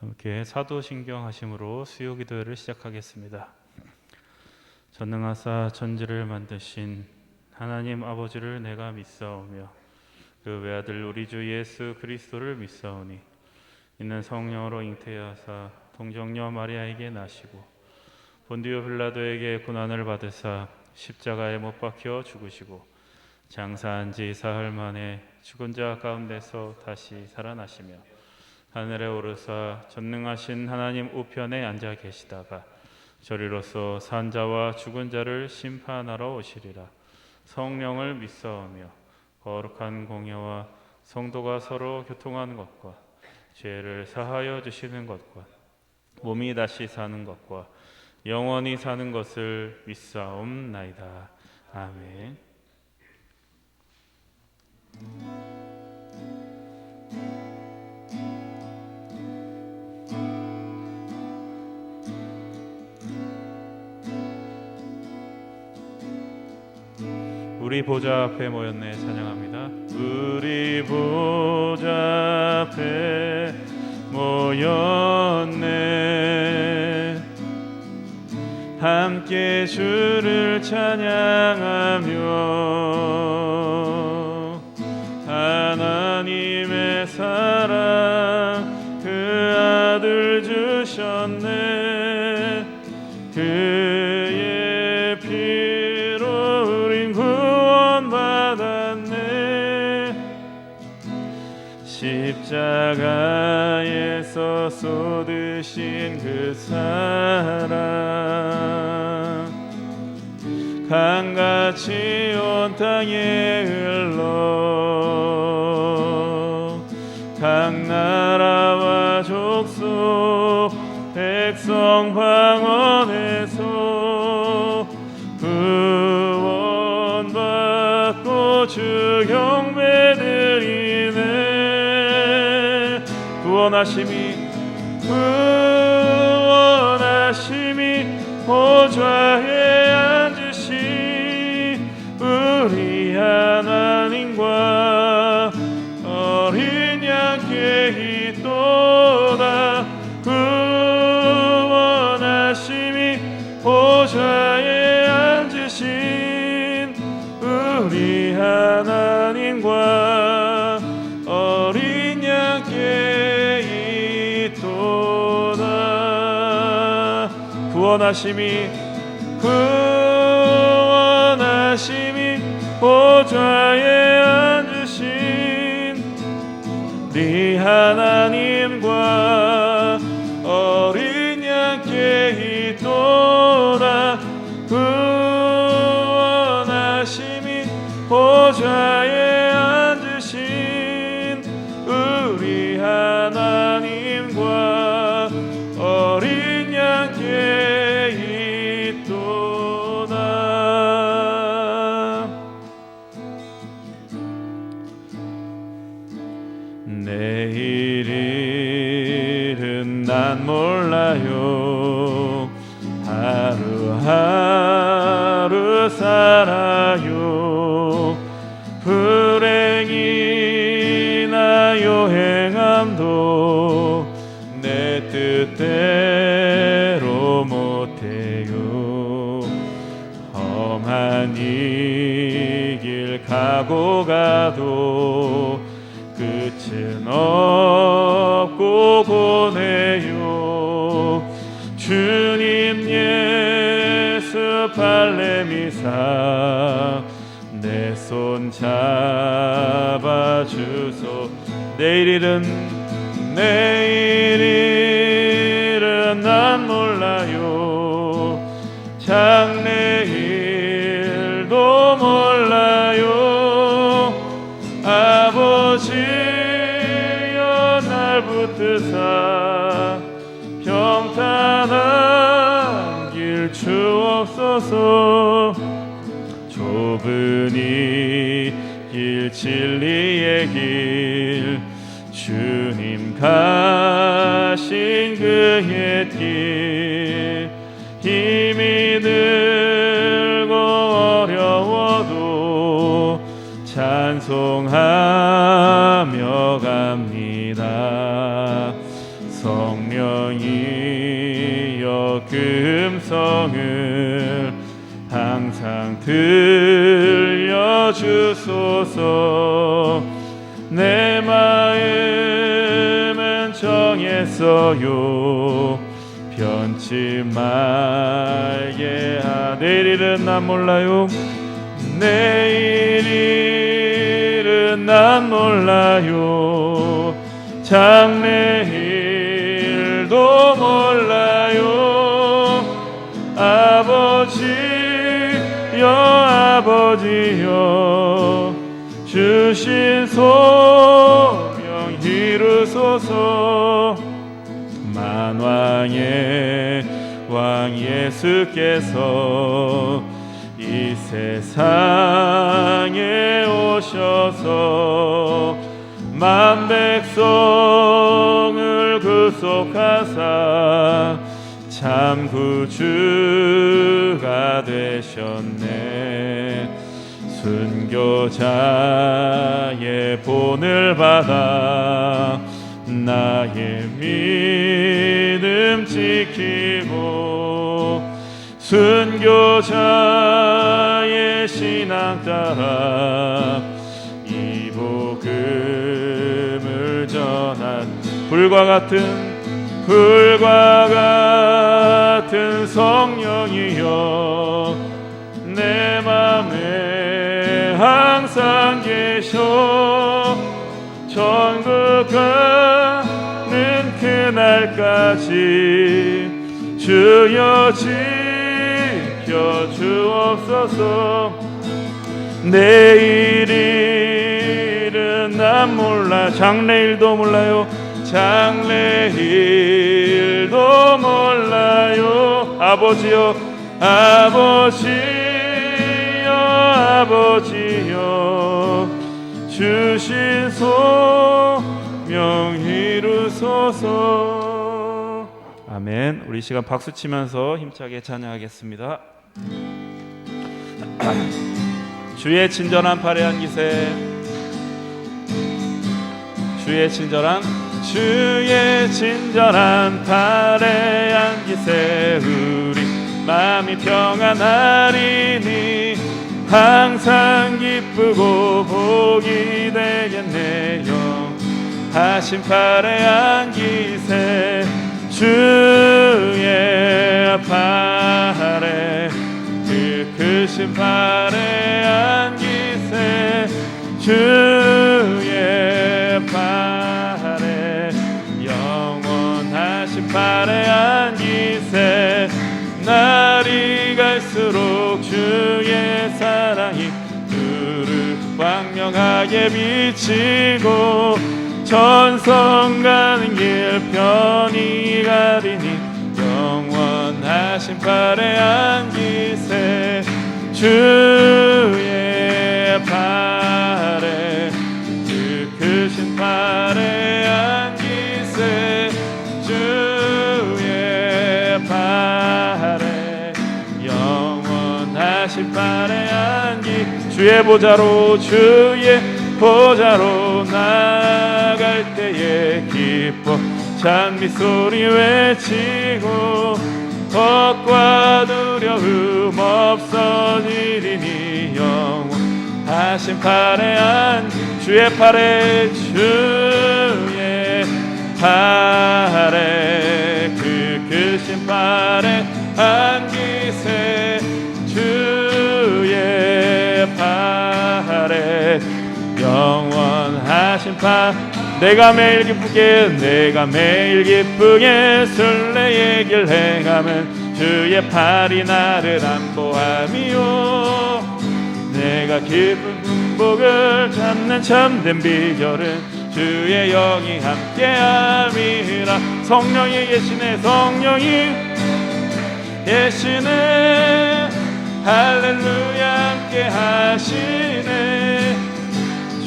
함께 사도신경 하심으로 수요기도회를 시작하겠습니다. 전능하사 천지를 만드신 하나님 아버지를 내가 믿사오며 그 외아들 우리 주 예수 그리스도를 믿사오니 이는 성령으로 잉태하사 동정녀 마리아에게 나시고 본디오 빌라도에게 고난을 받으사 십자가에 못 박혀 죽으시고 장사한 지 사흘 만에 죽은 자 가운데서 다시 살아나시며 하늘에 오르사 전능하신 하나님 우편에 앉아 계시다가 저리로서 산자와 죽은 자를 심판하러 오시리라. 성령을 믿사오며 거룩한 공예와 성도가 서로 교통하는 것과 죄를 사하여 주시는 것과 몸이 다시 사는 것과 영원히 사는 것을 믿사옵나이다. 아멘. 우리 보좌 앞에 모였네. 찬양합니다. 우리 보좌 앞에 모였네. 함께 주를 찬양하며 하나님의 사랑 그 아들 주셨네. 그의 피로 우린 구원받았네. 십자가에서 쏟으신 그 사랑 강같이 온 땅에 흘러 각 나라와 족속 백성 방언에서 구원받고 주 경배 드리네. 구원하심이 보좌에 앉으신 우리 하나님과 어린 양께 있도다. 구원하심이 보좌에 앉으신 우리 하나님과 어린 양께 있도다. 구원하심이 보좌에 앉으신 네 하나님과 어린 양께 있도다. 구원하심이 보좌에 앉으신 우리 하나님과 어린 양께 있도다. 내일은 난 몰라요. 하루하루 살아요. 불행이나 요행함도 내 뜻대로 못해요. 험한 이 길 가고 가도 끝은 없고 고뇌요. 주님 예수 발레미사 내 손 잡아주소. 내일일은 난 몰라요. 장래일도 몰라요. 아버지여 날 붙드사 평탄한 길 주옵소서. 좁은 이 길 진리의 길 주님 가신 그의 길 힘이 들고 어려워도 찬송하며 갑니다. 성령이여 그 음성을 항상 들려주소서. 내 마음은 정했어요. 변치 말게 내일은 난 몰라요. 내일은 난 몰라요. 장래일도 몰라요. 아버지여 아버지여 주신 소명 이루소서. 만왕의 왕 예수께서 이 세상에 오셔서 만 백성을 구속하사 참 구주가 되셨네. 순교자의 본을 받아 나의 믿음 지키고 순교자의 신앙 따라 이 복음을 전한 불과 같은 성령이여 내 맘에 항상 계셔. 천국 가는 그날까지 주여 지켜 주옵소서. 내일은 난 몰라. 장래일도 몰라요. 장래일도 몰라요. 아버지여 아버지여 아버지여 주신 소명 이루소서. 아멘. 우리 시간 박수 치면서 힘차게 찬양하겠습니다. 주의 친절한 팔에 안기세. 주의 친절한 팔에 안기세. 우리 마음이 평안하리니 항상 기쁘고 복이 되겠네요. 하신 팔에 안기세. 주의 팔에 그 크신 팔에 안기세. 주의 팔에 영원하신 팔에 안기세. 날이 갈수록 주의 사랑이 두루 광명하게 비치고 전성 가는 길 편히 가리니 영원하신 팔에 안기세. 주의 팔에 그 크신 팔에 안기세. 주의 팔에 영원하신 팔에 안기. 주의 보좌로 나갈 때에 기뻐 찬미 소리 외치고 걱과 두려움 없어지리니 영원하신 팔에 안기. 주의 팔에 그 크신 팔에 안기세. 주의 팔에 영원하신 팔. 내가 매일 기쁘게 순례의 길 행하면 주의 팔이 나를 안보함이요. 내가 깊은 분복을 잡는 참된 비결은 주의 영이 함께함이라. 성령이 계시네. 할렐루야 함께 하시네.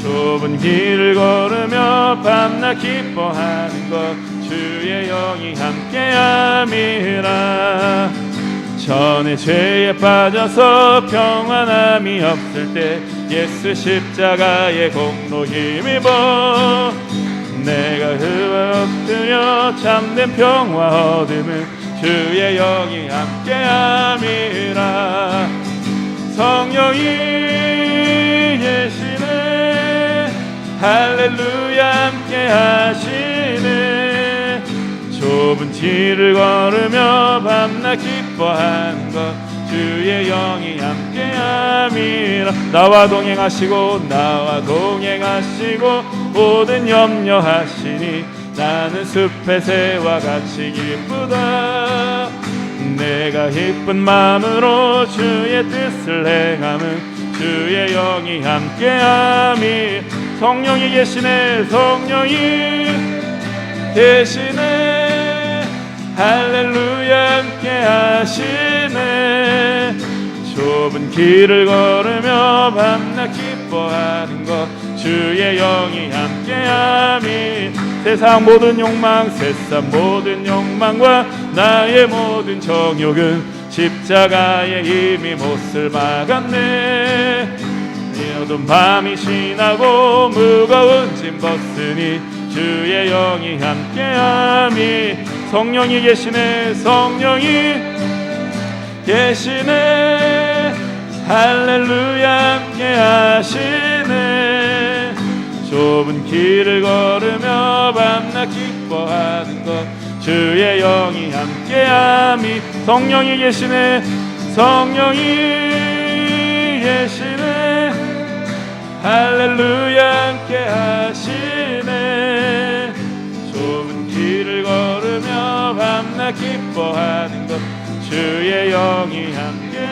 좁은 길을 걸으며 밤낮 기뻐하는 것 주의 영이 함께함이라. 전에 죄에 빠져서 평안함이 없을 때 예수 십자가의 공로 힘입어 내가 엎드려 참된 평화 얻음은 주의 영이 함께함이라. 성령이 계시네 할렐루야 함께하시네. 좁은 길을 걸으며 밤낮 기뻐한 것 주의 영이 함께함이라. 나와 동행하시고 모든 염려하시니 나는 숲의 새와 같이 기쁘다. 내가 기쁜 마음으로 주의 뜻을 행함은 주의 영이 함께함이. 성령이 계시네 할렐루야 함께하시네. 좁은 길을 걸으며 밤낮 기뻐하는 것 주의 영이 함께함이. 세상 모든 욕망과 나의 모든 정욕은 십자가에 이미 못을 막았네. 어두운 밤이 지나고 무거운 짐 벗으니 주의 영이 함께함이. 성령이 계시네 할렐루야 함께하시네. 좁은 길을 걸으며 밤낮 기뻐하는 것 주의 영이 함께함이. 성령이 계시네 할렐루야 함께하시네. 좁은 길을 걸으며 밤낮 기뻐하는 것 주의 영이 함께함이라.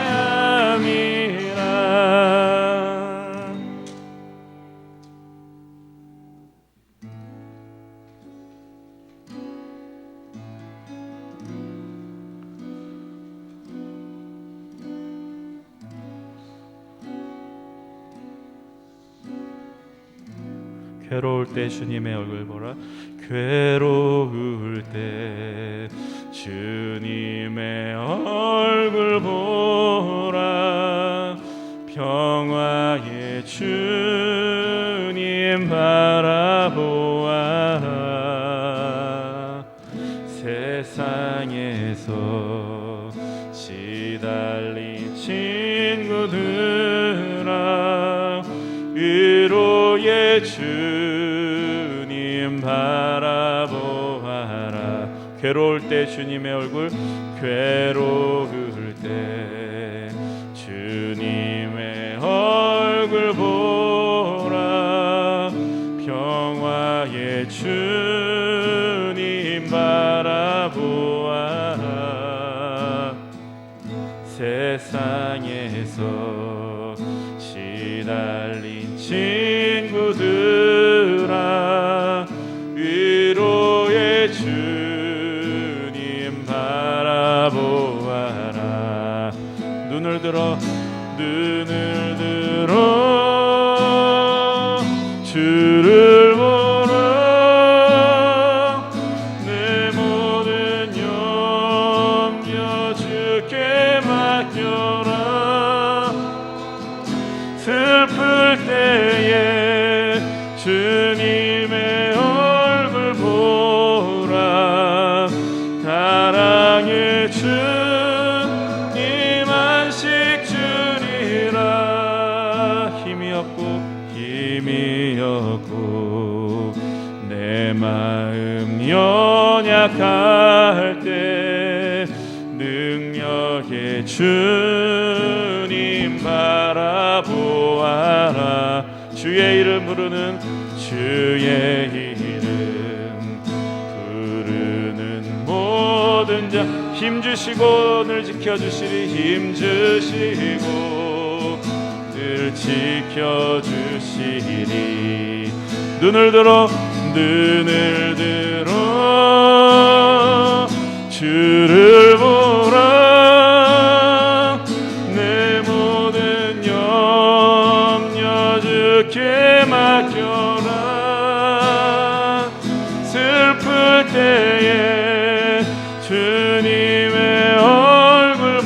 괴로울 때 주님의 얼굴 보라. 괴로울 때 주님의 얼굴 보라. 평화의 주님 바라보아라. 세상에서 시달린 친구들아 위로의 주님 바라보아라. 괴로울 때 주님의 얼굴. 괴로울 때 주님의 얼굴 보라. 평화의 주님 바라보아라. 세상에서 시달린 친구들아 위로의 주님 바라보아라. 눈을 들어 주를 보라. 내 모든 염려 주께 맡겨라. 슬플 때에 주님의 얼굴 보라. 사랑의 주님 안식 주리라. 힘이 없고 내 마음 연약할 때 능력의 주님 바라보아라. 주의 이름 부르는 모든 자 힘주시고 늘 지켜주시리. 힘주시고 늘 지켜주시리. 눈을 들어 주를 보라. 내 모든 염려 주께 맡겨라. 슬플 때에 주님의 얼굴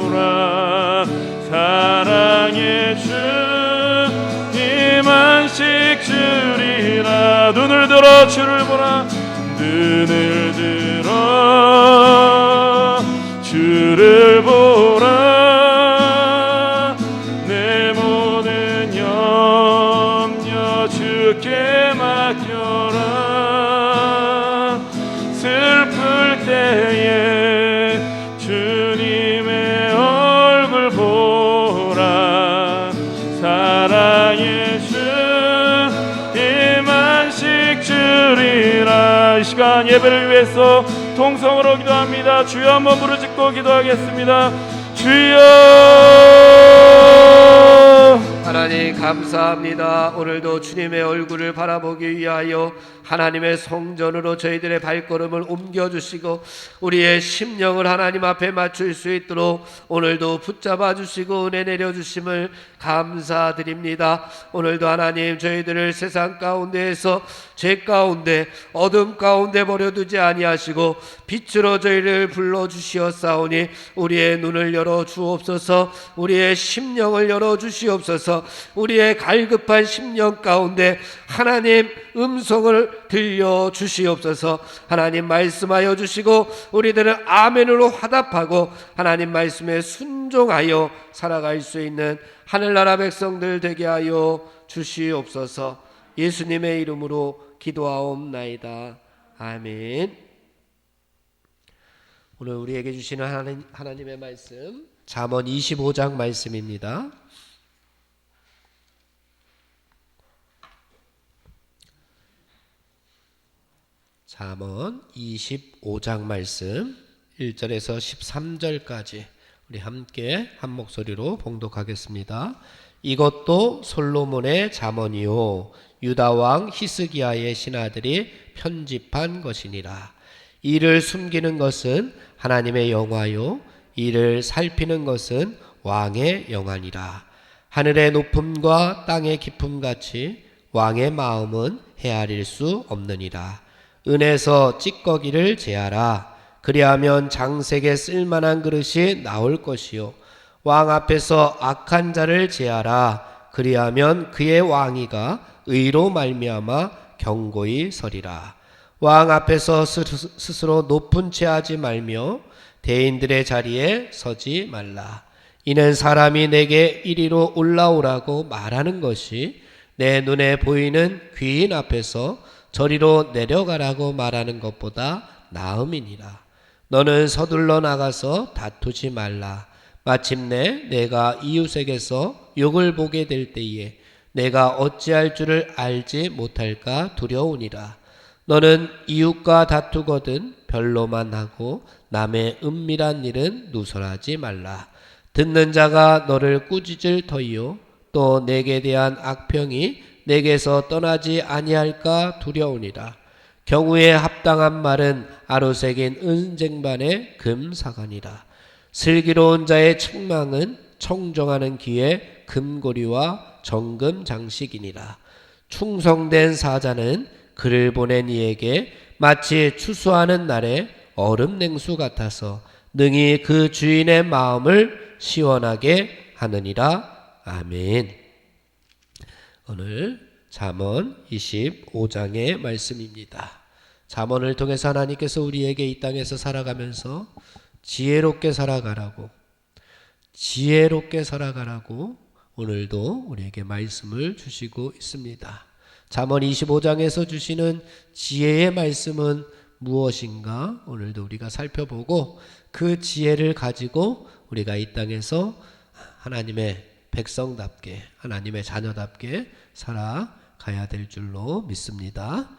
보라. 사랑의 주님 안식 주리라. 눈을 들어 들어 주를 보라. 눈을 들어 주를 보라. 내 모든 염려 주께 맡겨라. 슬플 때에 주님의 얼굴 보라. 사랑의 주 임한식 주리라. 이 시간 예배를 위해서 통성으로 기도합니다. 주여 한번 부르짖고 기도하겠습니다. 주여. 하나님 감사합니다. 오늘도 주님의 얼굴을 바라보기 위하여 하나님의 성전으로 저희들의 발걸음을 옮겨주시고 우리의 심령을 하나님 앞에 맞출 수 있도록 오늘도 붙잡아 주시고 은혜 내려주심을 감사드립니다. 오늘도 하나님 저희들을 세상 가운데에서 죄 가운데 어둠 가운데 버려두지 아니하시고 빛으로 저희를 불러주시었사오니 우리의 눈을 열어주옵소서. 우리의 심령을 열어주시옵소서. 우리의 갈급한 심령 가운데 하나님 음성을 들려주시옵소서. 하나님 말씀하여 주시고 우리들은 아멘으로 화답하고 하나님 말씀에 순종하여 살아갈 수 있는 하늘나라 백성들 되게 하여 주시옵소서. 예수님의 이름으로 기도하옵나이다. 아멘. 오늘 우리에게 주시는 하나님의 말씀 잠언 25장 말씀입니다. 잠언 25장 말씀 1절에서 13절까지 우리 함께 한 목소리로 봉독하겠습니다. 이것도 솔로몬의 잠언이요 유다 왕 히스기야의 신하들이 편집한 것이니라. 이를 숨기는 것은 하나님의 영화요 이를 살피는 것은 왕의 영안이라. 하늘의 높음과 땅의 깊음 같이 왕의 마음은 헤아릴 수 없느니라. 은에서 찌꺼기를 제하라. 그리하면 장색에 쓸만한 그릇이 나올 것이요 왕 앞에서 악한 자를 제하라. 그리하면 그의 왕위가 의로 말미암아 경고히 서리라. 왕 앞에서 스스로 높은 채 하지 말며 대인들의 자리에 서지 말라. 이는 사람이 내게 이리로 올라오라고 말하는 것이 내 눈에 보이는 귀인 앞에서 저리로 내려가라고 말하는 것보다 나음이니라. 너는 서둘러 나가서 다투지 말라. 마침내 내가 이웃에게서 욕을 보게 될 때에 내가 어찌할 줄을 알지 못할까 두려우니라. 너는 이웃과 다투거든 별로만 하고 남의 은밀한 일은 누설하지 말라. 듣는 자가 너를 꾸짖을 터이요 또 내게 대한 악평이 내게서 떠나지 아니할까 두려우니라. 경우에 합당한 말은 아로새긴 은쟁반의 금사관이라. 슬기로운 자의 책망은 청정하는 귀의 금고리와 정금 장식이니라. 충성된 사자는 그를 보낸 이에게 마치 추수하는 날에 얼음 냉수 같아서 능히 그 주인의 마음을 시원하게 하느니라. 아멘. 오늘 잠언 25장의 말씀입니다. 잠언을 통해서 하나님께서 우리에게 이 땅에서 살아가면서 지혜롭게 살아가라고 오늘도 우리에게 말씀을 주시고 있습니다. 잠언 25장에서 주시는 지혜의 말씀은 무엇인가 오늘도 우리가 살펴보고 그 지혜를 가지고 우리가 이 땅에서 하나님의 백성답게 하나님의 자녀답게 살아가야 될 줄로 믿습니다.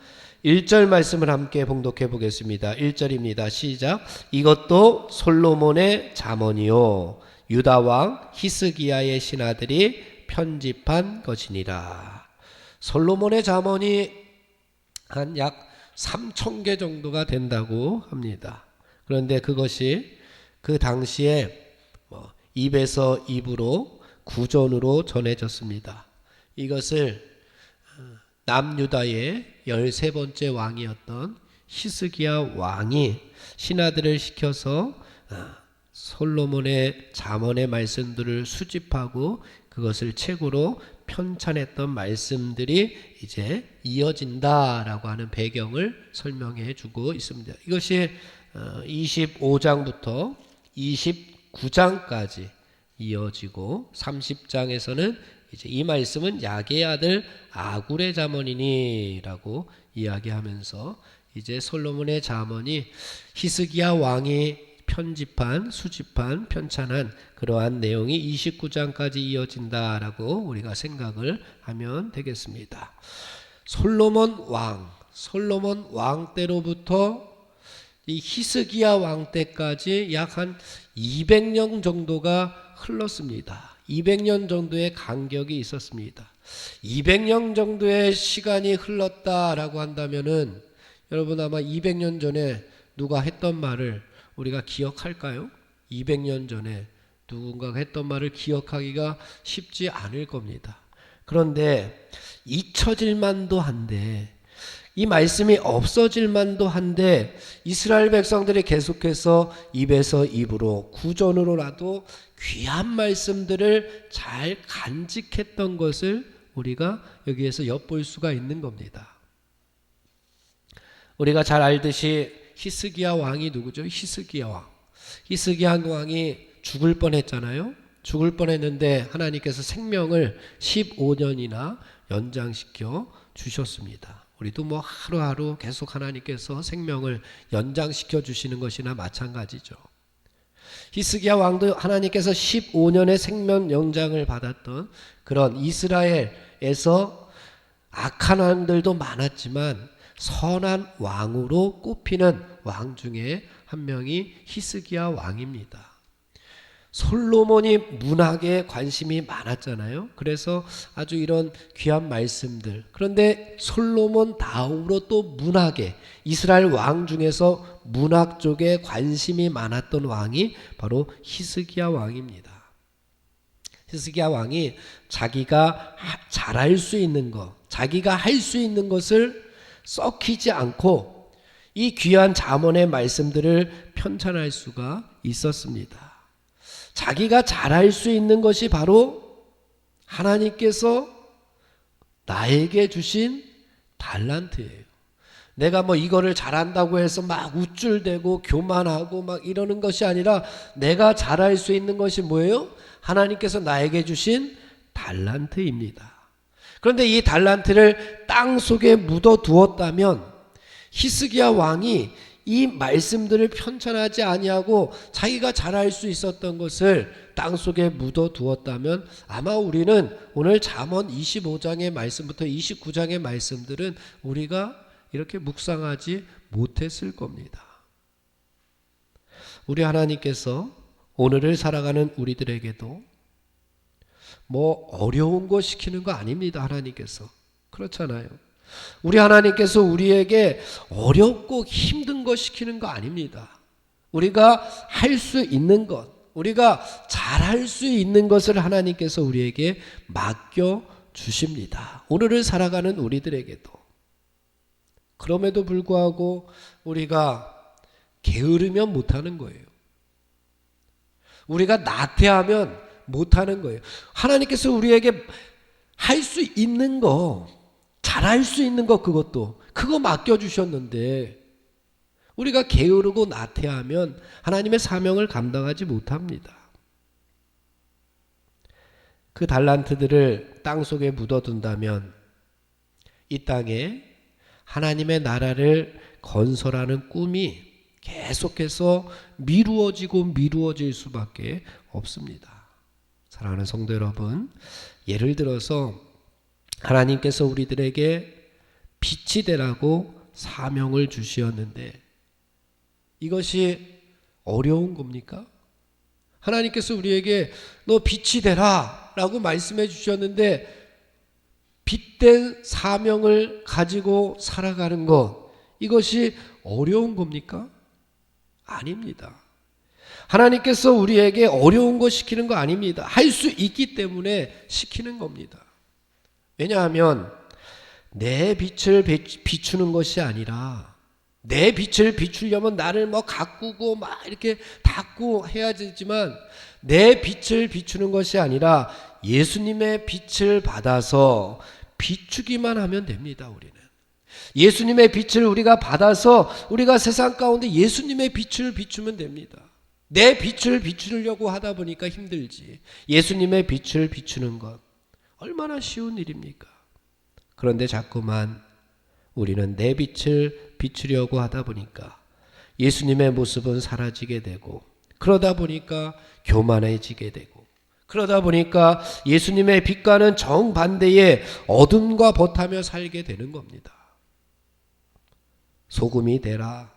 1절 말씀을 함께 봉독해 보겠습니다. 1절입니다. 시작. 이것도 솔로몬의 잠언이요 유다 왕 히스기야의 신하들이 편집한 것이니라. 솔로몬의 잠언이 한 약 3,000개 정도가 된다고 합니다. 그런데 그것이 그 당시에 입에서 입으로 구전으로 전해졌습니다. 이것을 남유다의 13번째 왕이었던 히스기야 왕이 신하들을 시켜서 솔로몬의 잠언의 말씀들을 수집하고 그것을 책으로 편찬했던 말씀들이 이제 이어진다라고 하는 배경을 설명해 주고 있습니다. 이것이 25장부터 29장까지 이어지고 30장에서는 이제 이 말씀은 야게의 아들 아굴의 잠언이니라고 이야기하면서 이제 솔로몬의 잠언이 히스기야 왕이 편집한, 수집한, 편찬한 그러한 내용이 29장까지 이어진다라고 우리가 생각을 하면 되겠습니다. 솔로몬 왕 때로부터 이 히스기야 왕 때까지 약 한 200년 정도가 흘렀습니다. 200년 정도의 간격이 있었습니다. 200년 정도의 시간이 흘렀다라고 한다면은 여러분 아마 200년 전에 누가 했던 말을 우리가 기억할까요? 200년 전에 누군가가 했던 말을 기억하기가 쉽지 않을 겁니다. 그런데 잊혀질 만도 한데 이 말씀이 없어질 만도 한데 이스라엘 백성들이 계속해서 입에서 입으로 구전으로라도 귀한 말씀들을 잘 간직했던 것을 우리가 여기에서 엿볼 수가 있는 겁니다. 우리가 잘 알듯이 히스기야 왕이 누구죠? 히스기야 왕. 히스기야 왕이 죽을 뻔했잖아요. 죽을 뻔했는데 하나님께서 생명을 15년이나 연장시켜 주셨습니다. 우리도 뭐 하루하루 계속 하나님께서 생명을 연장시켜 주시는 것이나 마찬가지죠. 히스기야 왕도 하나님께서 15년의 생명 연장을 받았던 그런 이스라엘에서 악한 왕들도 많았지만 선한 왕으로 꼽히는 왕 중에 한 명이 히스기야 왕입니다. 솔로몬이 문학에 관심이 많았잖아요. 그래서 아주 이런 귀한 말씀들. 그런데 솔로몬 다음으로 또 문학에 이스라엘 왕 중에서 문학 쪽에 관심이 많았던 왕이 바로 히스기야 왕입니다. 히스기야 왕이 자기가 잘할 수 있는 것, 자기가 할 수 있는 것을 썩히지 않고 이 귀한 잠언의 말씀들을 편찬할 수가 있었습니다. 자기가 잘할 수 있는 것이 바로 하나님께서 나에게 주신 달란트예요. 내가 뭐 이거를 잘한다고 해서 막 우쭐대고 교만하고 막 이러는 것이 아니라 내가 잘할 수 있는 것이 뭐예요? 하나님께서 나에게 주신 달란트입니다. 그런데 이 달란트를 땅 속에 묻어 두었다면 히스기야 왕이 이 말씀들을 편찬하지 아니하고 자기가 잘할 수 있었던 것을 땅속에 묻어 두었다면 아마 우리는 오늘 잠언 25장의 말씀부터 29장의 말씀들은 우리가 이렇게 묵상하지 못했을 겁니다. 우리 하나님께서 오늘을 살아가는 우리들에게도 뭐 어려운 거 시키는 거 아닙니다. 하나님께서 그렇잖아요. 우리 하나님께서 우리에게 어렵고 힘든 거 시키는 거 아닙니다. 우리가 할 수 있는 것, 우리가 잘할 수 있는 것을 하나님께서 우리에게 맡겨 주십니다. 오늘을 살아가는 우리들에게도. 그럼에도 불구하고 우리가 게으르면 못하는 거예요. 우리가 나태하면 못하는 거예요. 하나님께서 우리에게 할 수 있는 거, 잘할 수 있는 것, 그거 맡겨주셨는데 우리가 게으르고 나태하면 하나님의 사명을 감당하지 못합니다. 그 달란트들을 땅속에 묻어둔다면 이 땅에 하나님의 나라를 건설하는 꿈이 계속해서 미루어질 수밖에 없습니다. 사랑하는 성도 여러분, 예를 들어서 하나님께서 우리들에게 빛이 되라고 사명을 주시었는데 이것이 어려운 겁니까? 하나님께서 우리에게 너 빛이 되라 라고 말씀해 주셨는데 빛된 사명을 가지고 살아가는 것, 이것이 어려운 겁니까? 아닙니다. 하나님께서 우리에게 어려운 거 시키는 거 아닙니다. 할 수 있기 때문에 시키는 겁니다. 왜냐하면 내 빛을 비추는 것이 아니라 내 빛을 비추려면 나를 뭐 가꾸고 막 이렇게 닦고 해야 되지만 내 빛을 비추는 것이 아니라 예수님의 빛을 받아서 비추기만 하면 됩니다. 우리는 예수님의 빛을 우리가 받아서 우리가 세상 가운데 예수님의 빛을 비추면 됩니다. 내 빛을 비추려고 하다 보니까 힘들지. 예수님의 빛을 비추는 것 얼마나 쉬운 일입니까? 그런데 자꾸만 우리는 내 빛을 비추려고 하다 보니까 예수님의 모습은 사라지게 되고, 그러다 보니까 교만해지게 되고, 그러다 보니까 예수님의 빛과는 정반대의 어둠과 버타며 살게 되는 겁니다. 소금이 되라,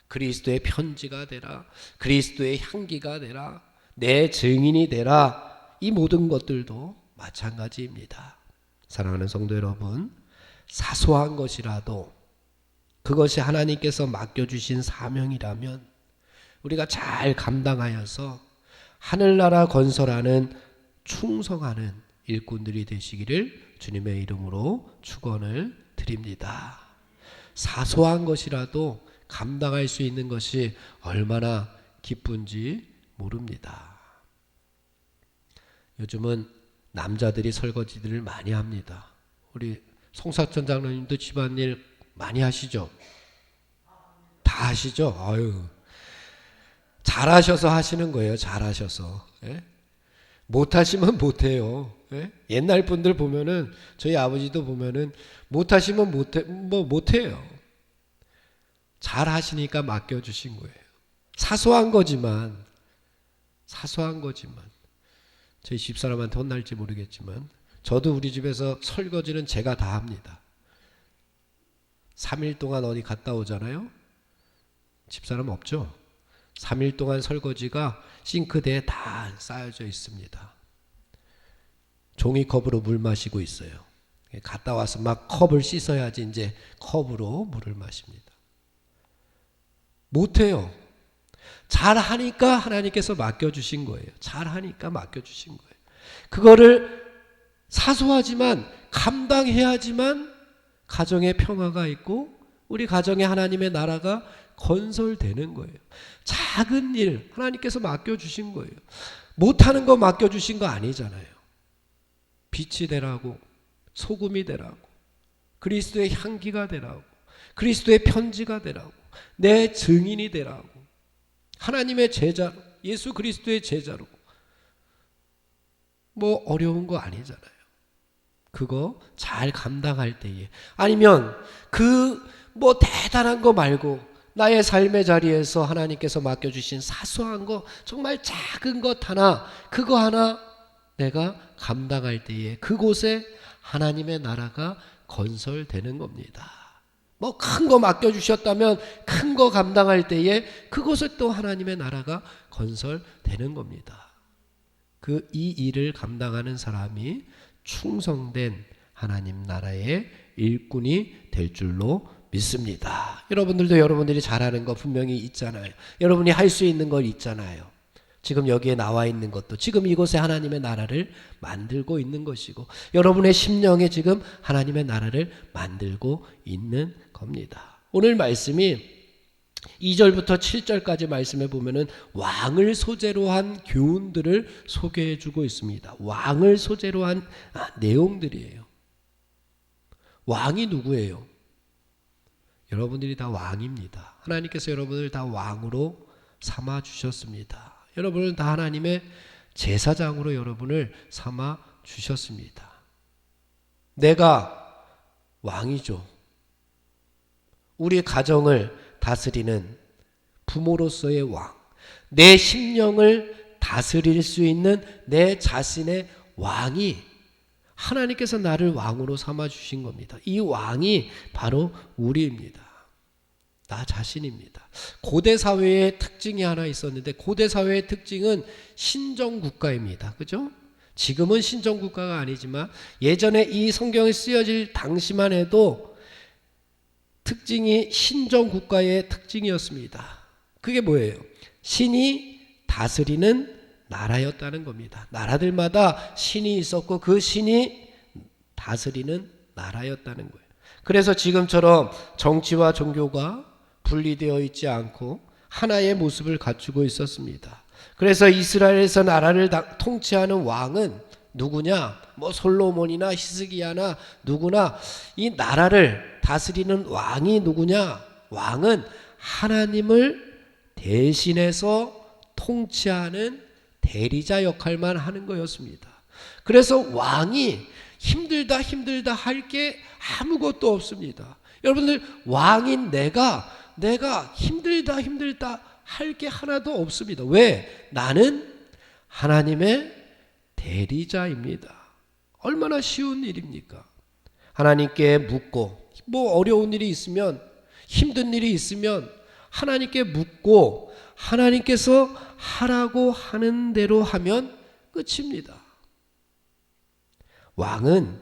그리스도의 편지가 되라, 그리스도의 향기가 되라, 내 증인이 되라, 이 모든 것들도 마찬가지입니다. 사랑하는 성도 여러분, 사소한 것이라도 그것이 하나님께서 맡겨주신 사명이라면 우리가 잘 감당하여서 하늘나라 건설하는 충성하는 일꾼들이 되시기를 주님의 이름으로 축원을 드립니다. 사소한 것이라도 감당할 수 있는 것이 얼마나 기쁜지 모릅니다. 요즘은 남자들이 설거지들을 많이 합니다. 우리 송사천 장로님도 집안일 많이 하시죠? 다 하시죠? 아유, 잘하셔서 하시는 거예요. 잘하셔서. 예? 못하시면 못해요. 예? 옛날 분들 보면은, 저희 아버지도 보면은 못하시면 못해요. 잘하시니까 맡겨주신 거예요. 사소한 거지만 저희 집사람한테 혼날지 모르겠지만 저도 우리 집에서 설거지는 제가 다 합니다. 3일 동안 어디 갔다 오잖아요. 집사람 없죠? 3일 동안 설거지가 싱크대에 다 쌓여져 있습니다. 종이컵으로 물 마시고 있어요. 갔다 와서 막 컵을 씻어야지 이제 컵으로 물을 마십니다. 못해요. 잘하니까 하나님께서 맡겨주신 거예요. 잘하니까 맡겨주신 거예요. 그거를 사소하지만 감당해야지만 가정에 평화가 있고 우리 가정에 하나님의 나라가 건설되는 거예요. 작은 일 하나님께서 맡겨주신 거예요. 못하는 거 맡겨주신 거 아니잖아요. 빛이 되라고, 소금이 되라고, 그리스도의 향기가 되라고, 그리스도의 편지가 되라고, 내 증인이 되라고, 하나님의 제자로, 예수 그리스도의 제자로. 뭐 어려운 거 아니잖아요. 그거 잘 감당할 때에, 아니면 뭐 대단한 거 말고 나의 삶의 자리에서 하나님께서 맡겨주신 사소한 거, 정말 작은 것 하나, 그거 하나 내가 감당할 때에 그곳에 하나님의 나라가 건설되는 겁니다. 뭐 큰 거 맡겨주셨다면 큰 거 감당할 때에 그곳에 또 하나님의 나라가 건설되는 겁니다. 이 일을 감당하는 사람이 충성된 하나님 나라의 일꾼이 될 줄로 믿습니다. 여러분들도 여러분들이 잘하는 거 분명히 있잖아요. 여러분이 할 수 있는 거 있잖아요. 지금 여기에 나와 있는 것도 지금 이곳에 하나님의 나라를 만들고 있는 것이고, 여러분의 심령에 지금 하나님의 나라를 만들고 있는 겁니다. 오늘 말씀이 2절부터 7절까지 말씀해 보면은 왕을 소재로 한 교훈들을 소개해 주고 있습니다. 왕을 소재로 한 내용들이에요. 왕이 누구예요? 여러분들이 다 왕입니다. 하나님께서 여러분을 다 왕으로 삼아 주셨습니다. 여러분은 다 하나님의 제사장으로 여러분을 삼아 주셨습니다. 내가 왕이죠. 우리 가정을 다스리는 부모로서의 왕, 내 심령을 다스릴 수 있는 내 자신의 왕이, 하나님께서 나를 왕으로 삼아 주신 겁니다. 이 왕이 바로 우리입니다. 나 자신입니다. 고대 사회의 특징이 하나 있었는데, 고대 사회의 특징은 신정국가입니다. 그죠? 지금은 신정국가가 아니지만 예전에 이 성경이 쓰여질 당시만 해도 특징이 신정국가의 특징이었습니다. 그게 뭐예요? 신이 다스리는 나라였다는 겁니다. 나라들마다 신이 있었고 그 신이 다스리는 나라였다는 거예요. 그래서 지금처럼 정치와 종교가 분리되어 있지 않고 하나의 모습을 갖추고 있었습니다. 그래서 이스라엘에서 나라를 통치하는 왕은 누구냐? 뭐 솔로몬이나 히스기야나 누구나 이 나라를 다스리는 왕이 누구냐? 왕은 하나님을 대신해서 통치하는 대리자 역할만 하는 거였습니다. 그래서 왕이 힘들다 할 게 아무것도 없습니다. 여러분들, 왕인 내가 힘들다 할 게 하나도 없습니다. 왜? 나는 하나님의 대리자입니다. 얼마나 쉬운 일입니까? 하나님께 묻고, 뭐 어려운 일이 있으면, 힘든 일이 있으면 하나님께 묻고 하나님께서 하라고 하는 대로 하면 끝입니다. 왕은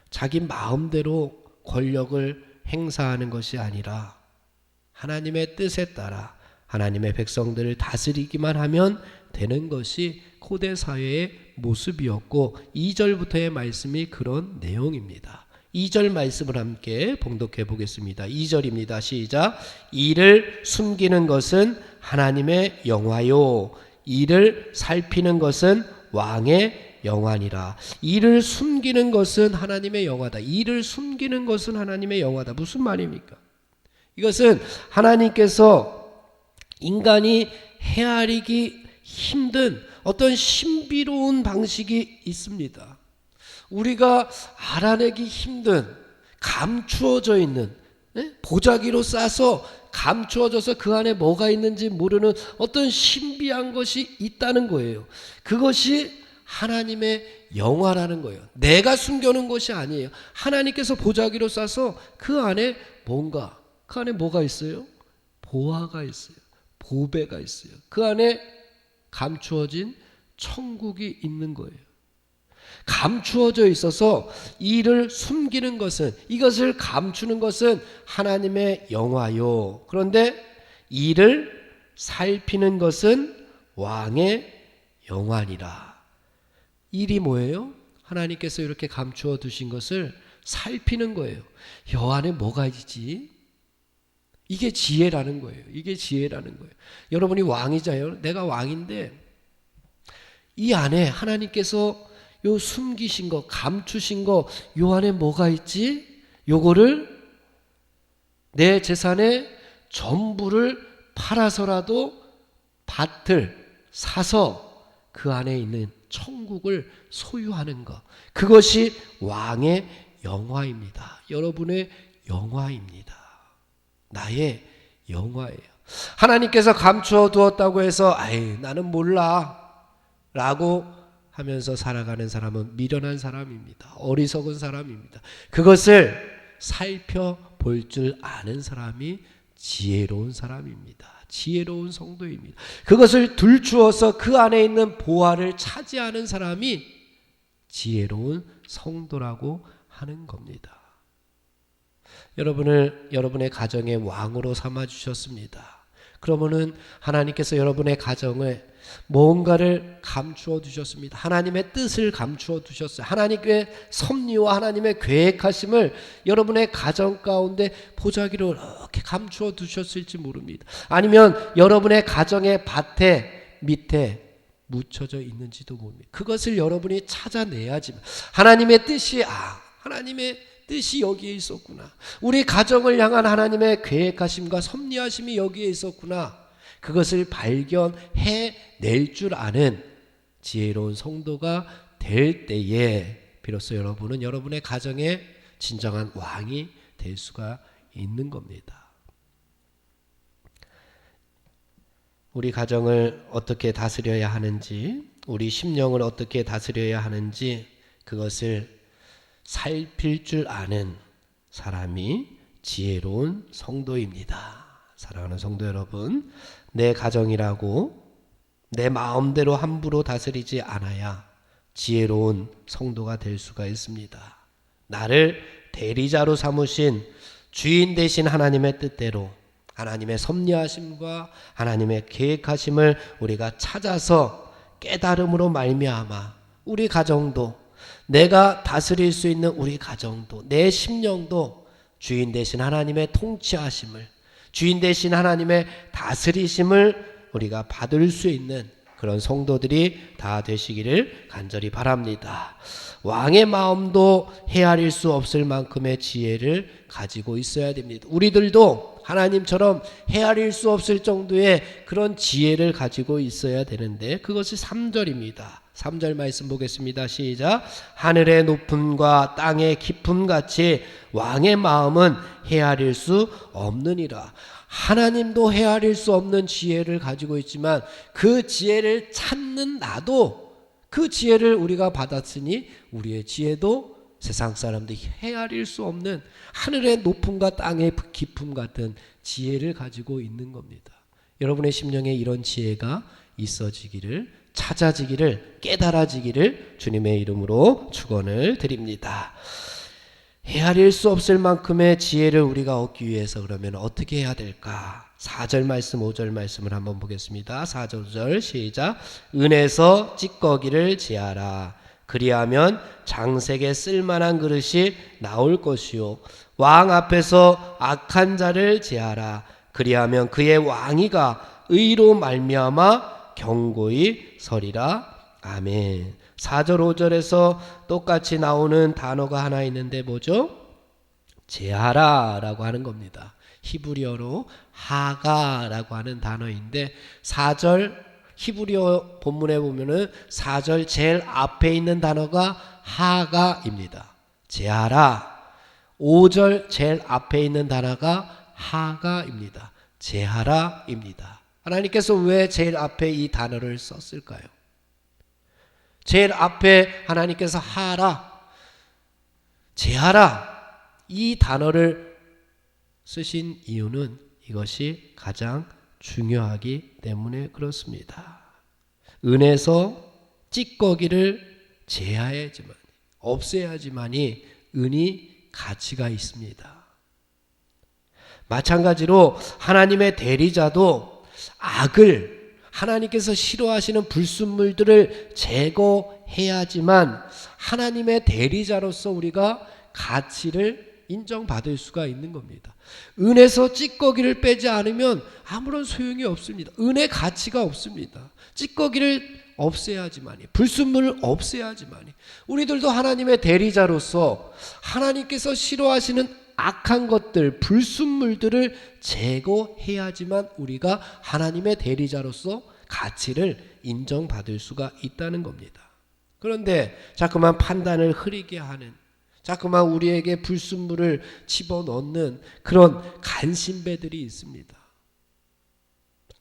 자기 마음대로 권력을 행사하는 것이 아니라 하나님의 뜻에 따라 하나님의 백성들을 다스리기만 하면 되는 것이 고대 사회의 모습이었고 2절부터의 말씀이 그런 내용입니다. 2절 말씀을 함께 봉독해 보겠습니다. 2절입니다. 시작. 이를 숨기는 것은 하나님의 영화요, 이를 살피는 것은 왕의 영화니라. 이를 숨기는 것은 하나님의 영화다. 이를 숨기는 것은 하나님의 영화다. 무슨 말입니까? 이것은 하나님께서 인간이 헤아리기 힘든 어떤 신비로운 방식이 있습니다. 우리가 알아내기 힘든, 감추어져 있는, 보자기로 싸서 감추어져서 그 안에 뭐가 있는지 모르는 어떤 신비한 것이 있다는 거예요. 그것이 하나님의 영화라는 거예요. 내가 숨겨놓은 것이 아니에요. 하나님께서 보자기로 싸서 그 안에 그 안에 뭐가 있어요? 보화가 있어요. 보배가 있어요. 그 안에 감추어진 천국이 있는 거예요. 감추어져 있어서 이를 숨기는 것은, 이것을 감추는 것은 하나님의 영화요. 그런데 이를 살피는 것은 왕의 영화니라. 일이 뭐예요? 하나님께서 이렇게 감추어 두신 것을 살피는 거예요. 여 안에 뭐가 있지? 이게 지혜라는 거예요. 이게 지혜라는 거예요. 여러분이 왕이자요. 내가 왕인데 이 안에 하나님께서 요 숨기신 거, 감추신 거, 요 안에 뭐가 있지? 요거를 내 재산의 전부를 팔아서라도 밭을 사서 그 안에 있는 천국을 소유하는 것, 그것이 왕의 영화입니다. 여러분의 영화입니다. 나의 영화예요. 하나님께서 감추어 두었다고 해서 나는 몰라 라고 하면서 살아가는 사람은 미련한 사람입니다. 어리석은 사람입니다. 그것을 살펴볼 줄 아는 사람이 지혜로운 사람입니다. 지혜로운 성도입니다. 그것을 들추어서 그 안에 있는 보화를 차지하는 사람이 지혜로운 성도라고 하는 겁니다. 여러분을 여러분의 가정의 왕으로 삼아주셨습니다. 그러면은 하나님께서 여러분의 가정을 뭔가를 감추어 두셨습니다. 하나님의 뜻을 감추어 두셨어요. 하나님의 섭리와 하나님의 계획하심을 여러분의 가정 가운데 보자기로 이렇게 감추어 두셨을지 모릅니다. 아니면 여러분의 가정의 밭에 밑에 묻혀져 있는지도 모릅니다. 그것을 여러분이 찾아내야지만 하나님의 뜻이 하나님의 뜻이 여기에 있었구나. 우리 가정을 향한 하나님의 계획하심과 섭리하심이 여기에 있었구나. 그것을 발견해낼 줄 아는 지혜로운 성도가 될 때에 비로소 여러분은 여러분의 가정의 진정한 왕이 될 수가 있는 겁니다. 우리 가정을 어떻게 다스려야 하는지, 우리 심령을 어떻게 다스려야 하는지 그것을 살필 줄 아는 사람이 지혜로운 성도입니다. 사랑하는 성도 여러분, 내 가정이라고 내 마음대로 함부로 다스리지 않아야 지혜로운 성도가 될 수가 있습니다. 나를 대리자로 삼으신 주인 되신 하나님의 뜻대로 하나님의 섭리하심과 하나님의 계획하심을 우리가 찾아서 깨달음으로 말미암아 우리 가정도, 내가 다스릴 수 있는 우리 가정도, 내 심령도 주인 되신 하나님의 통치하심을, 주인 되신 하나님의 다스리심을 우리가 받을 수 있는 그런 성도들이 다 되시기를 간절히 바랍니다. 왕의 마음도 헤아릴 수 없을 만큼의 지혜를 가지고 있어야 됩니다. 우리들도 하나님처럼 헤아릴 수 없을 정도의 그런 지혜를 가지고 있어야 되는데 그것이 3절입니다. 3절 말씀 보겠습니다. 시작. 하늘의 높음과 땅의 깊음 같이 왕의 마음은 헤아릴 수 없느니라. 하나님도 헤아릴 수 없는 지혜를 가지고 있지만 그 지혜를 찾는 나도 그 지혜를 우리가 받았으니 우리의 지혜도 세상 사람들이 헤아릴 수 없는 하늘의 높음과 땅의 깊음 같은 지혜를 가지고 있는 겁니다. 여러분의 심령에 이런 지혜가 있어지기를, 찾아지기를, 깨달아지기를 주님의 이름으로 축원을 드립니다. 헤아릴 수 없을 만큼의 지혜를 우리가 얻기 위해서 그러면 어떻게 해야 될까? 4절 말씀 5절 말씀을 한번 보겠습니다. 4절 5절 시작. 은에서 찌꺼기를 제하라. 그리하면 장색에 쓸만한 그릇이 나올 것이요 왕 앞에서 악한 자를 제하라. 그리하면 그의 왕위가 의로 말미암아 경고히 서리라. 아멘. 4절 5절에서 똑같이 나오는 단어가 하나 있는데 뭐죠? 제하라 라고 하는 겁니다. 히브리어로 하가라고 하는 단어인데 4절 히브리어 본문에 보면은 4절 제일 앞에 있는 단어가 하가입니다. 제하라. 5절 제일 앞에 있는 단어가 하가입니다. 제하라입니다. 하나님께서 왜 제일 앞에 이 단어를 썼을까요? 제일 앞에 하나님께서 하라, 제하라 이 단어를 쓰신 이유는 이것이 가장 중요하기 때문에 그렇습니다. 은에서 찌꺼기를 제하야지만, 없애야지만이 은이 가치가 있습니다. 마찬가지로 하나님의 대리자도 악을, 하나님께서 싫어하시는 불순물들을 제거해야지만 하나님의 대리자로서 우리가 가치를 인정받을 수가 있는 겁니다. 은에서 찌꺼기를 빼지 않으면 아무런 소용이 없습니다. 은의 가치가 없습니다. 찌꺼기를 없애야지만이, 불순물을 없애야지만이. 우리들도 하나님의 대리자로서 하나님께서 싫어하시는 악한 것들, 불순물들을 제거해야지만 우리가 하나님의 대리자로서 가치를 인정받을 수가 있다는 겁니다. 그런데 자꾸만 판단을 흐리게 하는, 자꾸만 우리에게 불순물을 집어넣는 그런 간신배들이 있습니다.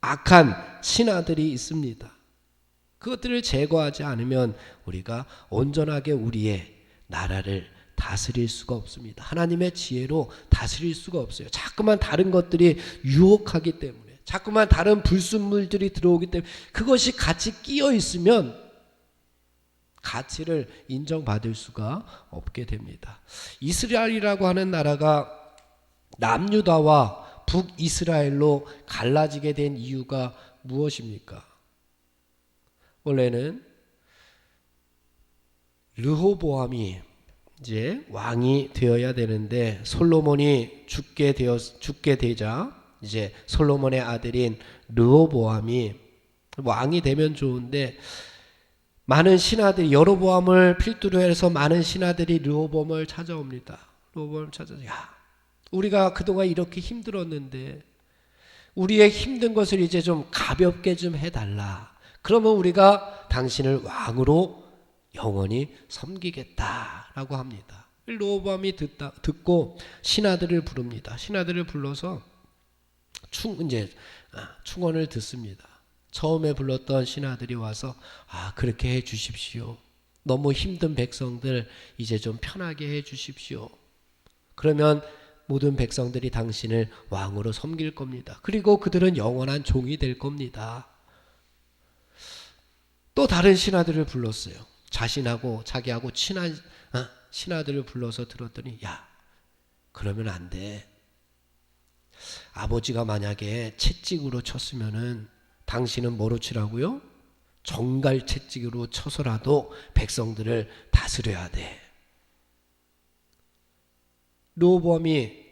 악한 신하들이 있습니다. 그것들을 제거하지 않으면 우리가 온전하게 우리의 나라를 다스릴 수가 없습니다. 하나님의 지혜로 다스릴 수가 없어요. 자꾸만 다른 것들이 유혹하기 때문에, 자꾸만 다른 불순물들이 들어오기 때문에 그것이 같이 끼어 있으면 가치를 인정받을 수가 없게 됩니다. 이스라엘이라고 하는 나라가 남유다와 북이스라엘로 갈라지게 된 이유가 무엇입니까? 원래는 르호보암이 이제 왕이 되어야 되는데 솔로몬이 죽게 되자 이제 솔로몬의 아들인 르호보암이 왕이 되면 좋은데 많은 신하들이, 여로보암을 필두로 해서 많은 신하들이 르호보암을 찾아옵니다. 르호보암을 찾아서, 야, 우리가 그동안 이렇게 힘들었는데 우리의 힘든 것을 이제 좀 가볍게 좀 해달라. 그러면 우리가 당신을 왕으로 영원히 섬기겠다라고 합니다. 르호보암이 듣고 신하들을 부릅니다. 신하들을 불러서 충언을 듣습니다. 처음에 불렀던 신하들이 와서, 그렇게 해 주십시오. 너무 힘든 백성들 이제 좀 편하게 해 주십시오. 그러면 모든 백성들이 당신을 왕으로 섬길 겁니다. 그리고 그들은 영원한 종이 될 겁니다. 또 다른 신하들을 불렀어요. 자기하고 친한 신하들을 불러서 들었더니, 야, 그러면 안 돼. 아버지가 만약에 채찍으로 쳤으면은 당신은 뭐로 치라고요? 정갈 채찍으로 쳐서라도 백성들을 다스려야 돼. 르호보암이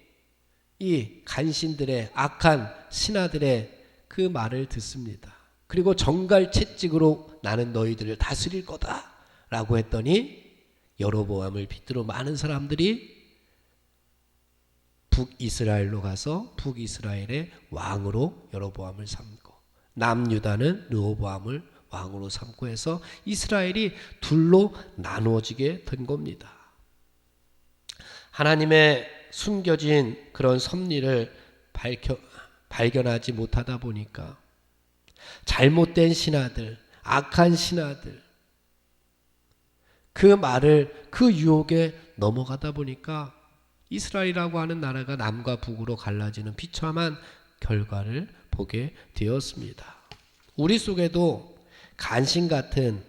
이 간신들의 악한 신하들의 그 말을 듣습니다. 그리고 정갈 채찍으로 나는 너희들을 다스릴 거다 라고 했더니 여로보암을 빗대로 많은 사람들이 북이스라엘로 가서 북이스라엘의 왕으로 여로보암을 삼고 남유다는 르호보암을 왕으로 삼고 해서 이스라엘이 둘로 나누어지게 된 겁니다. 하나님의 숨겨진 그런 섭리를 발견하지 못하다 보니까 잘못된 신하들, 악한 신하들 그 말을 그 유혹에 넘어가다 보니까 이스라엘이라고 하는 나라가 남과 북으로 갈라지는 비참한 결과를 보게 되었습니다. 우리 속에도 간신 같은